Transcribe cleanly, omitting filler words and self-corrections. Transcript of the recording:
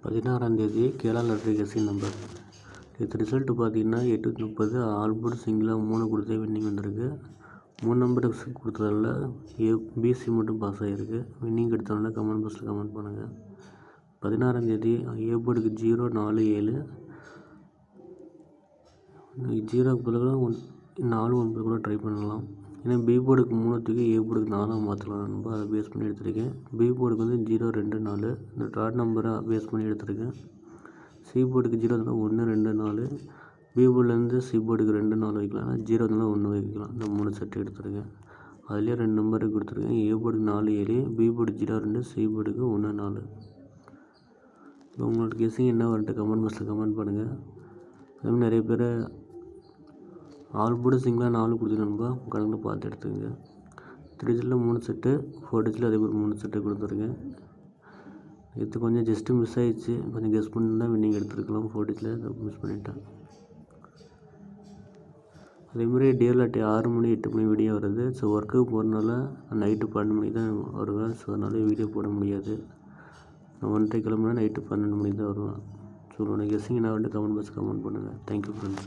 16ஆம் தேதி Kerala lottery guessing number. இது result பார்த்தீங்கன்னா 830 ஆல்போர்ட் சிங்கிளாக 3 கொடுத்து வின்னிங் வந்திருக்கு. 3 நம்பர் கொடுத்ததில் பிசி மட்டும் பாஸ் ஆகிருக்கு. வின்னிங் எடுத்தோன்னா கமெண்ட் பாக்ஸில் கமெண்ட் பண்ணுங்கள். 16ஆம் தேதி ஏ போர்டுக்கு 047 0க்கு பதிலாக 49 கூட ட்ரை பண்ணலாம். ஏன்னா பி போர்டுக்கு 3 ஏ போர்டுக்கு 4 மாற்றலாம் நம்ப, அதை பேஸ் பண்ணி எடுத்திருக்கேன். பி போர்டுக்கு வந்து 024 இந்த ட்ராட் நம்பரை பேஸ் பண்ணி எடுத்திருக்கேன். சி போர்டுக்கு 0 1 2 4 பி போர்டுலேருந்து சி போர்டுக்கு 2 4 வைக்கலாம், 0 1 வைக்கலாம். இந்த 3 செட்டு எடுத்திருக்கேன். அதுலேயே 2 நம்பருக்கு கொடுத்துருக்கேன். ஏ போர்டுக்கு 47 பி போர்டுக்கு 02 சி போர்டுக்கு 14. இப்போ உங்களோட கெஸ்ஸிங் என்ன வந்துட்டு கமெண்ட் பாக்ஸில் கமெண்ட் பண்ணுங்கள். அதுமாதிரி நிறைய பேர் ஆல் போர்டு சிங்கிளாக 4 கொடுத்துருக்கேன்பா, கணக்கில் பார்த்து எடுத்துக்கங்க. 3 டிஜிட்டில் 3 செட்டு, 4 டிஜிட்டில் அதே மாதிரி 3 செட்டு கொடுத்துருக்கேன். இது கொஞ்சம் ஜஸ்ட்டு மிஸ் ஆகிடுச்சு, கொஞ்சம் கெஸ் பண்ணியிருந்தால் வின்னிங் எடுத்துருக்கலாம். 4 டிஜிட்டில் மிஸ் பண்ணிட்டேன். அதேமாதிரி டே லாட்டரி 6 மணி 8 மணி வீடியோ வருது. ஸோ ஒர்க்குக்கு போகிறதுனால நைட்டு 12 மணிக்கு தான் வருவேன். ஸோ அதனால் வீடியோ போட முடியாது. நான் 1:30 கிளம்புனா நைட்டு 12 மணிக்கு தான் வருவேன். ஸோ உங்களோட கெஸ்ஸிங் என்ன வந்துட்டு கமெண்ட் பாக்ஸ் கமெண்ட் பண்ணுங்கள். Thank you friends.